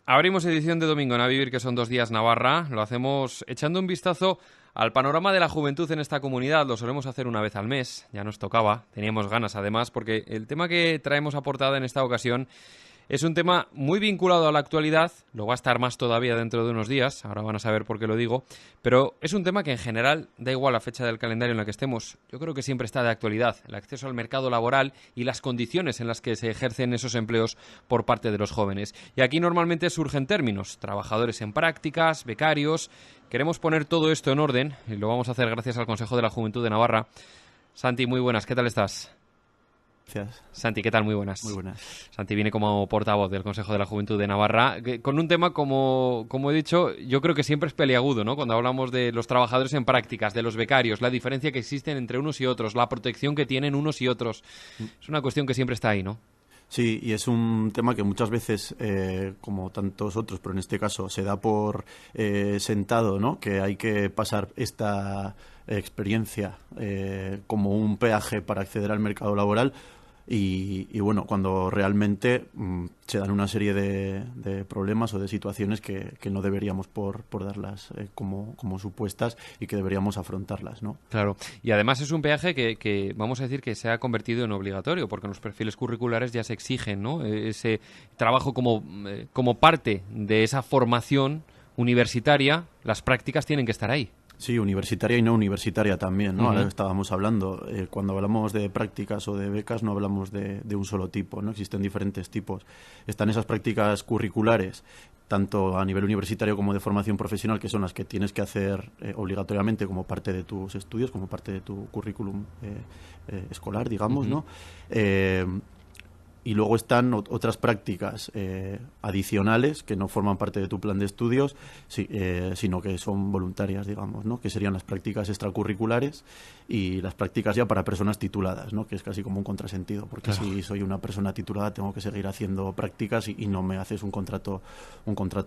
Abrimos edición de domingo en A Vivir, que son 2 días Navarra. Lo hacemos echando un vistazo al panorama de la juventud en esta comunidad. Lo solemos hacer una vez al mes, ya nos tocaba, teníamos ganas además, porque el tema que traemos a portada en esta ocasión es un tema muy vinculado a la actualidad, lo va a estar más todavía dentro de unos días, ahora van a saber por qué lo digo, pero es un tema que en general, da igual la fecha del calendario en la que estemos, yo creo que siempre está de actualidad, el acceso al mercado laboral y las condiciones en las que se ejercen esos empleos por parte de los jóvenes. Y aquí normalmente surgen términos, trabajadores en prácticas, becarios. Queremos poner todo esto en orden y lo vamos a hacer gracias al Consejo de la Juventud de Navarra. Santi, muy buenas, ¿qué tal estás? Gracias. Santi, ¿qué tal? Muy buenas. Muy buenas. Santi viene como portavoz del Consejo de la Juventud de Navarra, con un tema, como he dicho, yo creo que siempre es peliagudo, ¿no? Cuando hablamos de los trabajadores en prácticas, de los becarios, la diferencia que existen entre unos y otros, la protección que tienen unos y otros. Es una cuestión que siempre está ahí, ¿no? Sí, y es un tema que muchas veces, como tantos otros, pero en este caso se da por sentado, ¿no? Que hay que pasar esta experiencia como un peaje para acceder al mercado laboral. Y bueno, cuando realmente se dan una serie de problemas o de situaciones que no deberíamos por darlas como supuestas y que deberíamos afrontarlas, ¿no? Claro, y además es un peaje que vamos a decir que se ha convertido en obligatorio, porque en los perfiles curriculares ya se exigen, ¿no? Ese trabajo como parte de esa formación universitaria, las prácticas tienen que estar ahí. Sí, universitaria y no universitaria también, ¿no? Ahora estábamos hablando, cuando hablamos de prácticas o de becas no hablamos de un solo tipo, ¿no? Existen diferentes tipos. Están esas prácticas curriculares, tanto a nivel universitario como de formación profesional, que son las que tienes que hacer obligatoriamente como parte de tus estudios, como parte de tu currículum escolar, digamos, ¿no? Y luego están otras prácticas adicionales que no forman parte de tu plan de estudios, sino que son voluntarias, digamos, ¿no? Que serían las prácticas extracurriculares y las prácticas ya para personas tituladas, ¿no? Que es casi como un contrasentido, porque claro, si soy una persona titulada tengo que seguir haciendo prácticas y no me haces un contrato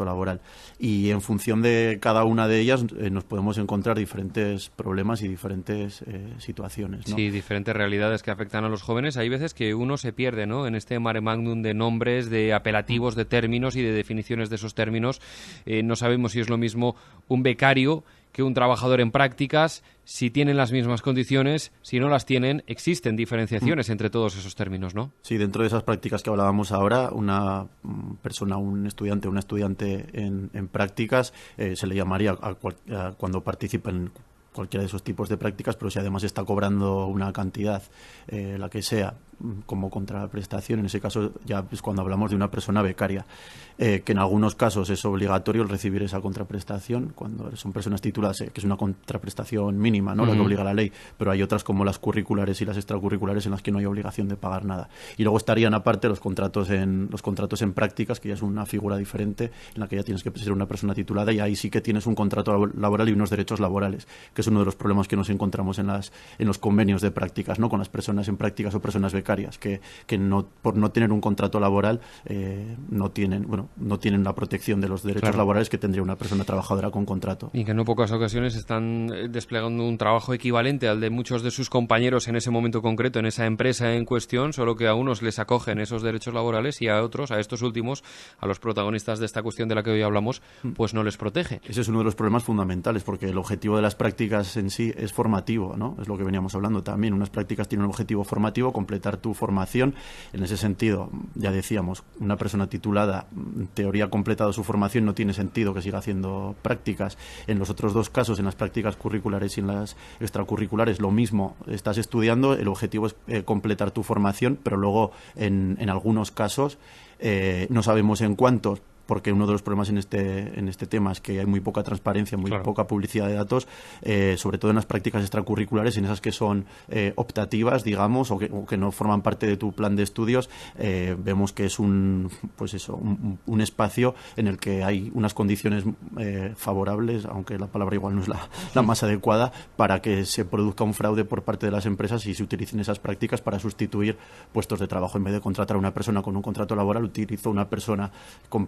laboral. Y en función de cada una de ellas nos podemos encontrar diferentes problemas y diferentes situaciones, ¿no? Sí, diferentes realidades que afectan a los jóvenes. Hay veces que uno se pierde, ¿no? En este mare magnum de nombres, de apelativos, de términos y de definiciones de esos términos. No sabemos si es lo mismo un becario que un trabajador en prácticas, si tienen las mismas condiciones, si no las tienen, existen diferenciaciones entre todos esos términos, ¿no? Sí, dentro de esas prácticas que hablábamos ahora, una persona, una estudiante en prácticas, se le llamaría cuando participa en cualquiera de esos tipos de prácticas, pero si además está cobrando una cantidad, la que sea, como contraprestación, en ese caso ya es cuando hablamos de una persona becaria, que en algunos casos es obligatorio el recibir esa contraprestación, cuando son personas tituladas, que es una contraprestación mínima, ¿no? La que obliga la ley, pero hay otras como las curriculares y las extracurriculares en las que no hay obligación de pagar nada. Y luego estarían aparte los contratos en prácticas, que ya es una figura diferente, en la que ya tienes que ser una persona titulada y ahí sí que tienes un contrato laboral y unos derechos laborales, que es uno de los problemas que nos encontramos en los convenios de prácticas, ¿no? Con las personas en prácticas o personas becarias, que no, por no tener un contrato laboral no tienen la protección de los derechos laborales que tendría una persona trabajadora con contrato. Y que en no pocas ocasiones están desplegando un trabajo equivalente al de muchos de sus compañeros en ese momento concreto, en esa empresa en cuestión, solo que a unos les acogen esos derechos laborales y a otros, a estos últimos, a los protagonistas de esta cuestión de la que hoy hablamos, pues no les protege. Ese es uno de los problemas fundamentales, porque el objetivo de las prácticas en sí es formativo, ¿no? Es lo que veníamos hablando también. Unas prácticas tienen un objetivo formativo, completar tu formación. En ese sentido, ya decíamos, una persona titulada, en teoría ha completado su formación, no tiene sentido que siga haciendo prácticas. En los otros dos casos, en las prácticas curriculares y en las extracurriculares, lo mismo. Estás estudiando, el objetivo es completar tu formación, pero luego en algunos casos, no sabemos en cuántos, porque uno de los problemas en este tema es que hay muy poca transparencia, muy poca publicidad de datos, sobre todo en las prácticas extracurriculares, en esas que son optativas, digamos, o que no forman parte de tu plan de estudios. Vemos que es un espacio en el que hay unas condiciones favorables, aunque la palabra igual no es la más adecuada, para que se produzca un fraude por parte de las empresas y se utilicen esas prácticas para sustituir puestos de trabajo. En vez de contratar a una persona con un contrato laboral, utilizo una persona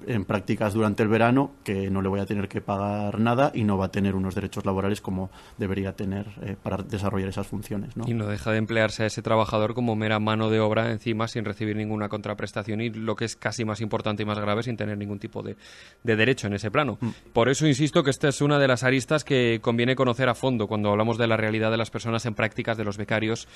en prácticas durante el verano, que no le voy a tener que pagar nada y no va a tener unos derechos laborales como debería tener para desarrollar esas funciones, ¿no? Y no deja de emplearse a ese trabajador como mera mano de obra encima, sin recibir ninguna contraprestación y, lo que es casi más importante y más grave, sin tener ningún tipo de derecho en ese plano. Por eso insisto que esta es una de las aristas que conviene conocer a fondo cuando hablamos de la realidad de las personas en prácticas, de los becarios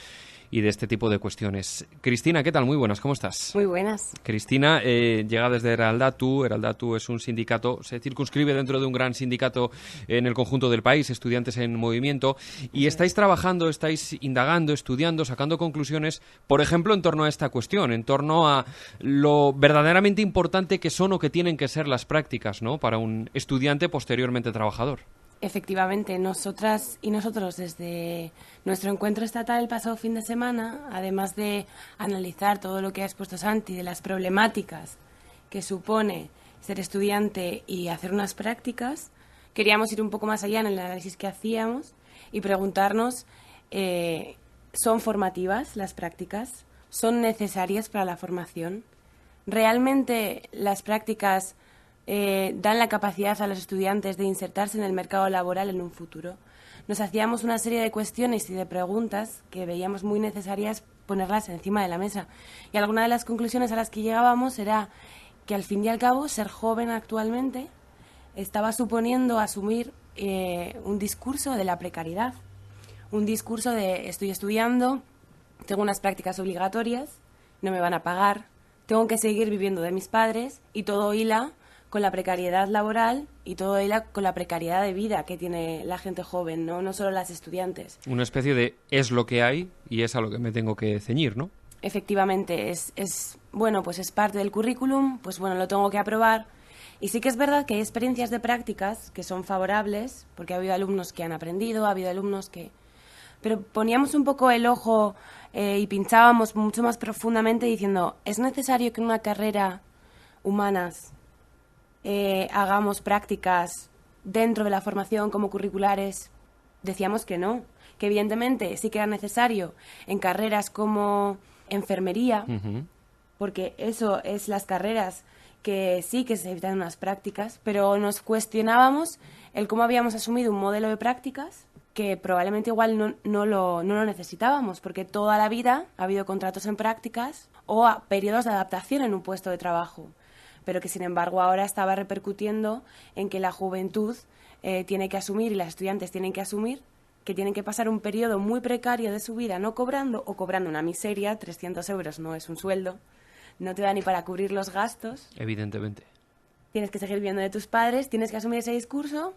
y de este tipo de cuestiones. Cristina, ¿qué tal? Muy buenas, ¿cómo estás? Muy buenas. Cristina llega desde Eraldatu. Eraldatu es un sindicato, se circunscribe dentro de un gran sindicato en el conjunto del país, Estudiantes en Movimiento, y estáis trabajando, estáis indagando, estudiando, sacando conclusiones, por ejemplo, en torno a esta cuestión, en torno a lo verdaderamente importante que son o que tienen que ser las prácticas, ¿no?, para un estudiante posteriormente trabajador. Efectivamente, nosotras y nosotros desde nuestro encuentro estatal el pasado fin de semana, además de analizar todo lo que ha expuesto Santi de las problemáticas que supone ser estudiante y hacer unas prácticas, queríamos ir un poco más allá en el análisis que hacíamos y preguntarnos, ¿son formativas las prácticas? ¿Son necesarias para la formación? ¿Realmente las prácticas dan la capacidad a los estudiantes de insertarse en el mercado laboral en un futuro? Nos hacíamos una serie de cuestiones y de preguntas que veíamos muy necesarias ponerlas encima de la mesa. Y alguna de las conclusiones a las que llegábamos era que, al fin y al cabo, ser joven actualmente estaba suponiendo asumir un discurso de la precariedad, un discurso de estoy estudiando, tengo unas prácticas obligatorias, no me van a pagar, tengo que seguir viviendo de mis padres, y todo hila con la precariedad laboral y todo hila con la precariedad de vida que tiene la gente joven, no solo las estudiantes. Una especie de es lo que hay y es a lo que me tengo que ceñir, ¿no? Efectivamente, es bueno, pues es parte del currículum, pues bueno, lo tengo que aprobar. Y sí que es verdad que hay experiencias de prácticas que son favorables, porque ha habido alumnos que han aprendido, ha habido alumnos que... Pero poníamos un poco el ojo y pinchábamos mucho más profundamente diciendo, ¿es necesario que en una carrera humanas hagamos prácticas dentro de la formación como curriculares? Decíamos que no, que evidentemente sí que era necesario en carreras como enfermería, porque eso es las carreras que sí que se necesitan unas prácticas, pero nos cuestionábamos el cómo habíamos asumido un modelo de prácticas que probablemente igual no lo necesitábamos, porque toda la vida ha habido contratos en prácticas o periodos de adaptación en un puesto de trabajo, pero que sin embargo ahora estaba repercutiendo en que la juventud tiene que asumir, y las estudiantes tienen que asumir, que tienen que pasar un periodo muy precario de su vida no cobrando, o cobrando una miseria. 300 euros no es un sueldo, no te da ni para cubrir los gastos. Evidentemente. Tienes que seguir viviendo de tus padres, tienes que asumir ese discurso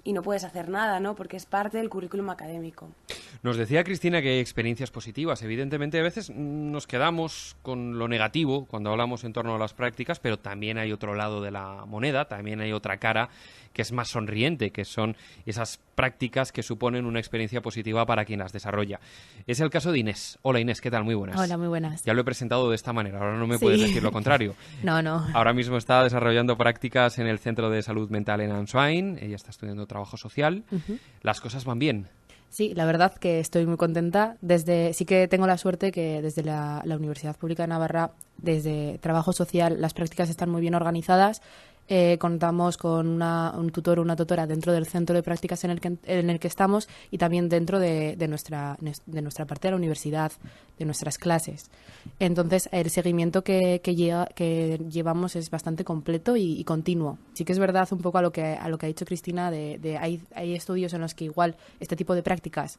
y no puedes hacer nada, ¿no?, porque es parte del currículum académico. Nos decía Cristina que hay experiencias positivas. Evidentemente, a veces nos quedamos con lo negativo cuando hablamos en torno a las prácticas, pero también hay otro lado de la moneda, también hay otra cara que es más sonriente, que son esas prácticas que suponen una experiencia positiva para quien las desarrolla. Es el caso de Inés. Hola, Inés, ¿qué tal? Muy buenas. Hola, muy buenas. Ya lo he presentado de esta manera, ahora no me Sí. puedes decir lo contrario. No. Ahora mismo está desarrollando prácticas en el Centro de Salud Mental en Answine, ella está estudiando trabajo social. Las cosas van bien. Sí, la verdad que estoy muy contenta. Sí que tengo la suerte que desde la Universidad Pública de Navarra, desde trabajo social, las prácticas están muy bien organizadas. Contamos con un tutor o una tutora dentro del centro de prácticas en el que estamos, y también dentro de nuestra parte de la universidad, de nuestras clases. Entonces, el seguimiento que llevamos es bastante completo y continuo. Sí que es verdad, un poco a lo que ha dicho Cristina, hay estudios en los que igual este tipo de prácticas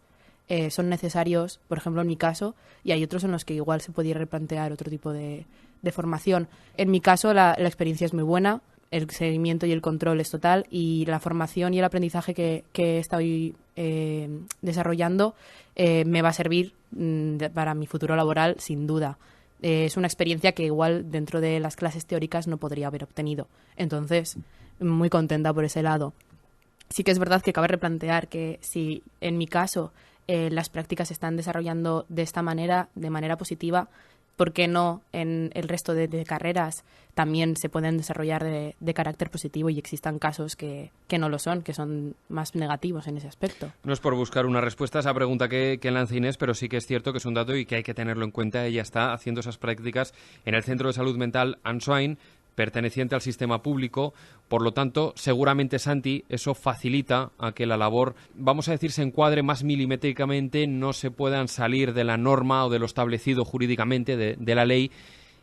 son necesarios, por ejemplo en mi caso, y hay otros en los que igual se podría replantear otro tipo de formación. En mi caso la experiencia es muy buena, el seguimiento y el control es total, y la formación y el aprendizaje que estoy desarrollando me va a servir para mi futuro laboral, sin duda. Es una experiencia que igual dentro de las clases teóricas no podría haber obtenido. Entonces, muy contenta por ese lado. Sí que es verdad que cabe replantear que si en mi caso las prácticas se están desarrollando de esta manera, de manera positiva, ¿por qué no en el resto de carreras también se pueden desarrollar de carácter positivo y existan casos que no lo son, que son más negativos en ese aspecto? No es por buscar una respuesta a esa pregunta que lanza Inés, pero sí que es cierto que es un dato y que hay que tenerlo en cuenta. Ella está haciendo esas prácticas en el Centro de Salud Mental Answine, perteneciente al sistema público. Por lo tanto, seguramente, Santi, eso facilita a que la labor, vamos a decir, se encuadre más milimétricamente, no se puedan salir de la norma o de lo establecido jurídicamente de la ley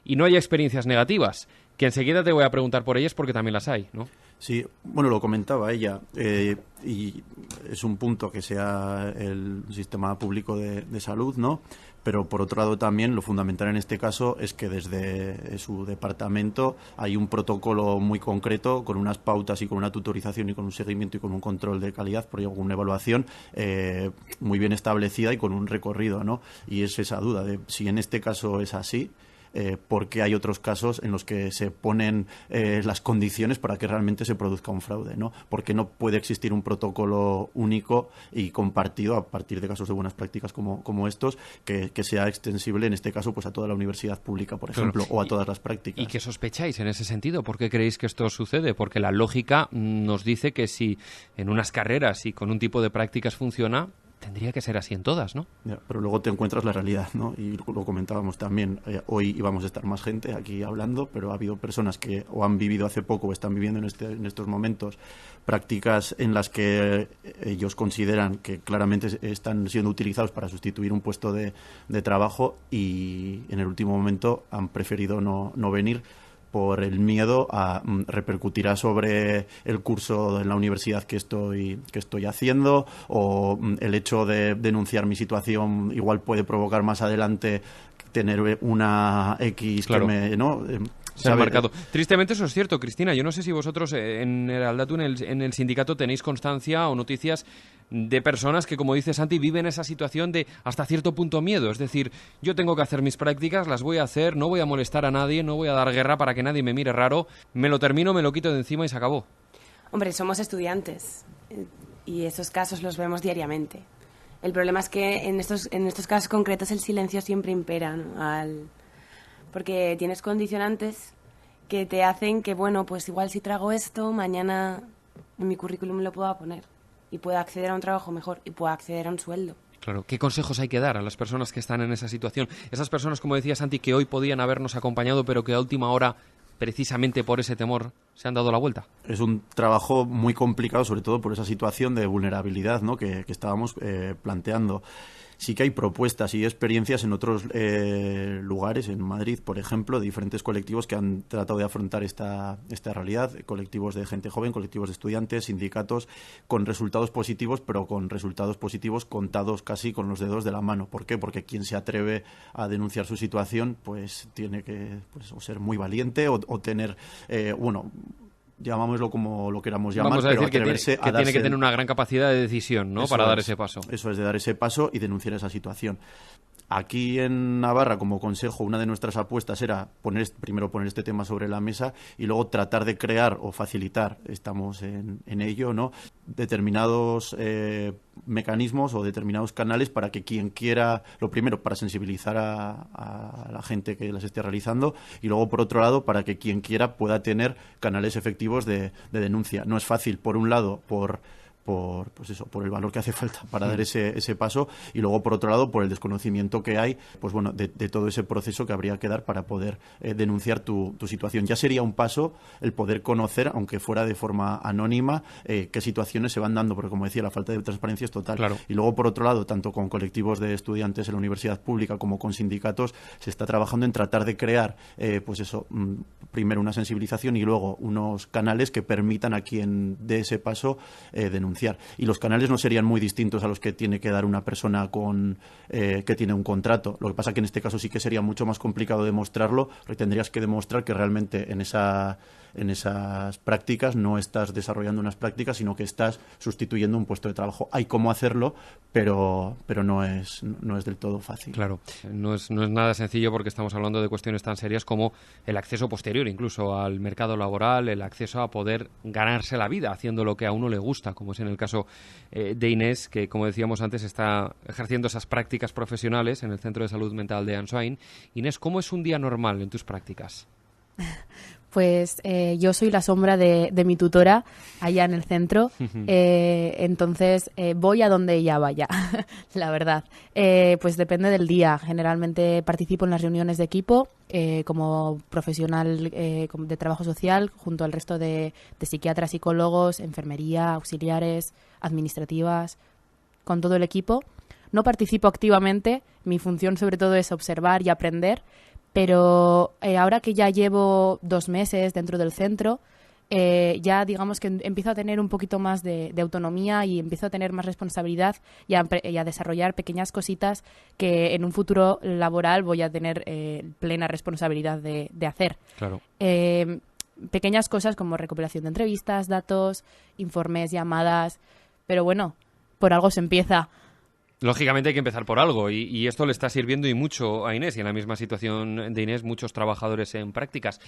y no haya experiencias negativas, que enseguida te voy a preguntar por ellas porque también las hay, ¿no? Sí, bueno, lo comentaba ella, y es un punto que sea el sistema público de salud, ¿no? Pero por otro lado también lo fundamental en este caso es que desde su departamento hay un protocolo muy concreto con unas pautas y con una tutorización y con un seguimiento y con un control de calidad, por ejemplo, una evaluación muy bien establecida y con un recorrido, ¿no? Y es esa duda de si en este caso es así. Porque hay otros casos en los que se ponen las condiciones para que realmente se produzca un fraude, ¿no? Porque no puede existir un protocolo único y compartido a partir de casos de buenas prácticas como estos, que sea extensible en este caso pues a toda la universidad pública, por ejemplo, o a todas las prácticas. ¿Y qué sospecháis en ese sentido? ¿Por qué creéis que esto sucede? Porque la lógica nos dice que si en unas carreras y con un tipo de prácticas funciona, tendría que ser así en todas, ¿no? Ya, pero luego te encuentras la realidad, ¿no? Y lo comentábamos también. Hoy íbamos a estar más gente aquí hablando, pero ha habido personas que o han vivido hace poco o están viviendo en estos momentos prácticas en las que ellos consideran que claramente están siendo utilizados para sustituir un puesto de trabajo y en el último momento han preferido no venir por el miedo a repercutirá sobre el curso en la universidad que estoy haciendo, o el hecho de denunciar mi situación igual puede provocar más adelante tener una X claro. que me... ¿no? Se ha marcado. Tristemente eso es cierto, Cristina. Yo no sé si vosotros en el Aldatu, en el sindicato, tenéis constancia o noticias de personas que, como dice Santi, viven esa situación de hasta cierto punto miedo. Es decir, yo tengo que hacer mis prácticas, las voy a hacer, no voy a molestar a nadie, no voy a dar guerra para que nadie me mire raro, me lo termino, me lo quito de encima y se acabó. Hombre, somos estudiantes y esos casos los vemos diariamente. El problema es que en estos casos concretos el silencio siempre impera, ¿no? Porque tienes condicionantes que te hacen que, bueno, pues igual si trago esto, mañana en mi currículum lo puedo poner y puedo acceder a un trabajo mejor y puedo acceder a un sueldo. Claro, ¿qué consejos hay que dar a las personas que están en esa situación? Esas personas, como decía Santi, que hoy podían habernos acompañado, pero que a última hora, precisamente por ese temor, se han dado la vuelta. Es un trabajo muy complicado, sobre todo por esa situación de vulnerabilidad, ¿no? que estábamos planteando. Sí que hay propuestas y experiencias en otros lugares, en Madrid, por ejemplo, de diferentes colectivos que han tratado de afrontar esta realidad, colectivos de gente joven, colectivos de estudiantes, sindicatos, con resultados positivos, pero con resultados positivos contados casi con los dedos de la mano. ¿Por qué? Porque quien se atreve a denunciar su situación, pues tiene que o ser muy valiente o tener, llamámoslo como lo queramos llamar, vamos a decir pero que tiene que tener una gran capacidad de decisión, ¿no? Para dar ese paso. Eso es, de dar ese paso y denunciar esa situación. Aquí en Navarra, como consejo, una de nuestras apuestas era primero poner este tema sobre la mesa y luego tratar de crear o facilitar, estamos en ello, ¿no? Determinados mecanismos o determinados canales para que quien quiera, lo primero, para sensibilizar a la gente que las esté realizando y luego, por otro lado, para que quien quiera pueda tener canales efectivos de denuncia. No es fácil, por un lado, por el valor que hace falta para dar ese paso y luego por otro lado por el desconocimiento que hay de todo ese proceso que habría que dar para poder denunciar tu situación. Ya sería un paso el poder conocer, aunque fuera de forma anónima, qué situaciones se van dando, porque como decía, la falta de transparencia es total. Claro. Y luego por otro lado, tanto con colectivos de estudiantes en la universidad pública como con sindicatos, se está trabajando en tratar de crear primero una sensibilización y luego unos canales que permitan a quien dé ese paso denunciar. Y los canales no serían muy distintos a los que tiene que dar una persona que tiene un contrato. Lo que pasa que en este caso sí que sería mucho más complicado demostrarlo, porque tendrías que demostrar que realmente en esas prácticas no estás desarrollando unas prácticas, sino que estás sustituyendo un puesto de trabajo. Hay cómo hacerlo, pero no es del todo fácil. Claro, no es nada sencillo porque estamos hablando de cuestiones tan serias como el acceso posterior incluso al mercado laboral, el acceso a poder ganarse la vida haciendo lo que a uno le gusta, como es en el caso de Inés, que como decíamos antes está ejerciendo esas prácticas profesionales en el Centro de Salud Mental de Ansoain. Inés, ¿cómo es un día normal en tus prácticas? Pues yo soy la sombra de mi tutora allá en el centro, entonces voy a donde ella vaya, la verdad. Pues depende del día. Generalmente participo en las reuniones de equipo como profesional de trabajo social junto al resto de psiquiatras, psicólogos, enfermería, auxiliares, administrativas, con todo el equipo. No participo activamente, mi función sobre todo es observar y aprender. Pero ahora que ya llevo 2 meses dentro del centro, ya digamos que empiezo a tener un poquito más de autonomía y empiezo a tener más responsabilidad y a desarrollar pequeñas cositas que en un futuro laboral voy a tener plena responsabilidad de hacer. Claro. Pequeñas cosas como recopilación de entrevistas, datos, informes, llamadas, pero bueno, por algo se empieza. Lógicamente hay que empezar por algo y esto le está sirviendo y mucho a Inés y en la misma situación de Inés muchos trabajadores en prácticas.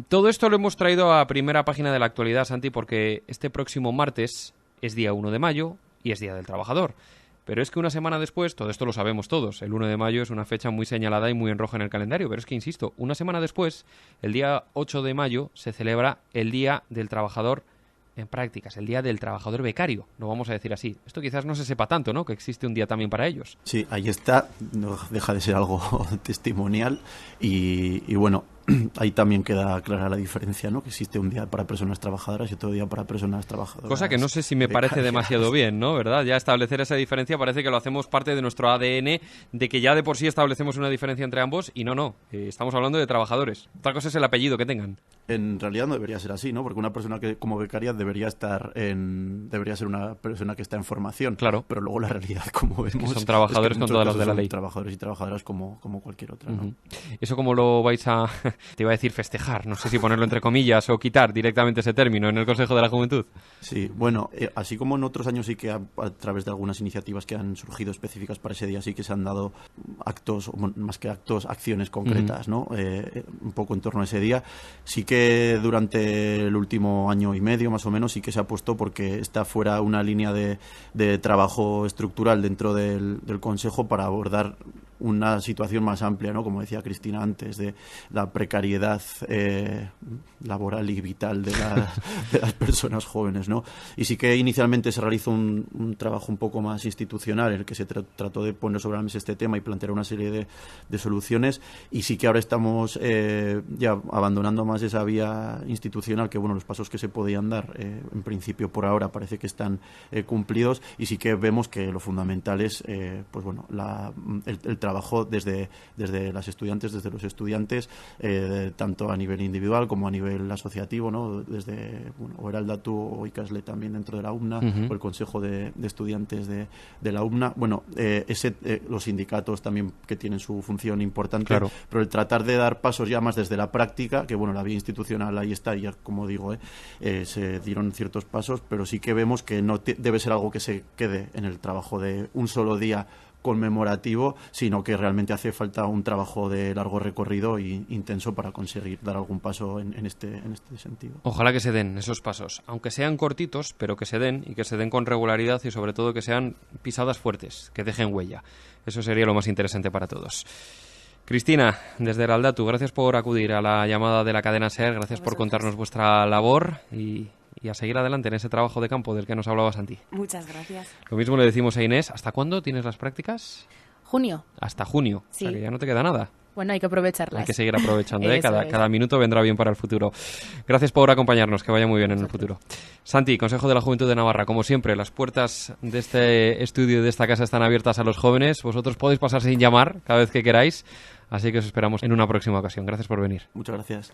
Todo esto lo hemos traído a primera página de la actualidad, Santi, porque este próximo martes es día 1 de mayo y es Día del Trabajador. Pero es que una semana después, todo esto lo sabemos todos, el 1 de mayo es una fecha muy señalada y muy en rojo en el calendario, pero es que, insisto, una semana después, el día 8 de mayo, se celebra el Día del Trabajador en prácticas, el Día del Trabajador Becario, lo vamos a decir así. Esto quizás no se sepa tanto, ¿no?, que existe un día también para ellos. Sí, ahí está, no deja de ser algo testimonial y bueno, ahí también queda clara la diferencia, ¿no?, que existe un día para personas trabajadoras y otro día para personas trabajadoras. Cosa que no sé si me parece demasiado bien, ¿no?, ¿verdad? Ya establecer esa diferencia parece que lo hacemos parte de nuestro ADN, de que ya de por sí establecemos una diferencia entre ambos y no, estamos hablando de trabajadores. Otra cosa es el apellido que tengan. En realidad no debería ser así, ¿no?, porque una persona que como becaria debería ser una persona que está en formación. Claro. Pero luego la realidad, como vemos, son trabajadores con todas las de la ley. Trabajadores y trabajadoras como cualquier otra, ¿no? ¿Eso cómo lo vais a, te iba a decir festejar, no sé si ponerlo entre comillas o quitar directamente ese término en el Consejo de la Juventud? Sí, bueno, así como en otros años sí que a través de algunas iniciativas que han surgido específicas para ese día sí que se han dado actos, o más que actos, acciones concretas, ¿no? Un poco en torno a ese día. Sí que durante el último año y medio más o menos sí que se ha puesto porque está fuera una línea de trabajo estructural dentro del Consejo para abordar una situación más amplia, ¿no?, como decía Cristina antes, de la precariedad laboral y vital de las personas jóvenes, ¿no? Y sí que inicialmente se realizó un trabajo un poco más institucional en el que se trató de poner sobre la mesa este tema y plantear una serie de soluciones, y sí que ahora estamos ya abandonando más esa vía institucional, que bueno, los pasos que se podían dar en principio por ahora parece que están cumplidos, y sí que vemos que lo fundamental es pues bueno, el trabajo desde las estudiantes, desde los estudiantes, tanto a nivel individual como a nivel asociativo, ¿no?, desde Oeraldatu o Ikasle también dentro de la UMNA, o el Consejo de Estudiantes de la UMNA. Bueno, los sindicatos también que tienen su función importante, claro. Pero el tratar de dar pasos ya más desde la práctica, que bueno, la vía institucional ahí está, y ya como digo, se dieron ciertos pasos, pero sí que vemos que no debe ser algo que se quede en el trabajo de un solo día conmemorativo, sino que realmente hace falta un trabajo de largo recorrido e intenso para conseguir dar algún paso en este sentido. Ojalá que se den esos pasos, aunque sean cortitos, pero que se den, y que se den con regularidad, y sobre todo que sean pisadas fuertes, que dejen huella. Eso sería lo más interesante para todos. Cristina, desde Eraldatu, gracias por acudir a la llamada de la cadena SER, gracias por contarnos vuestra labor y a seguir adelante en ese trabajo de campo del que nos hablaba Santi. Muchas gracias. Lo mismo le decimos a Inés. ¿Hasta cuándo tienes las prácticas? Junio. Hasta junio. Sí. O sea que ya no te queda nada. Bueno, hay que aprovecharlas. Hay que seguir aprovechando, Eso es. Cada minuto vendrá bien para el futuro. Gracias por acompañarnos, que vaya muy bien en el futuro. Santi, Consejo de la Juventud de Navarra, como siempre, las puertas de este estudio, de esta casa, están abiertas a los jóvenes. Vosotros podéis pasar sin llamar cada vez que queráis, así que os esperamos en una próxima ocasión. Gracias por venir. Muchas gracias.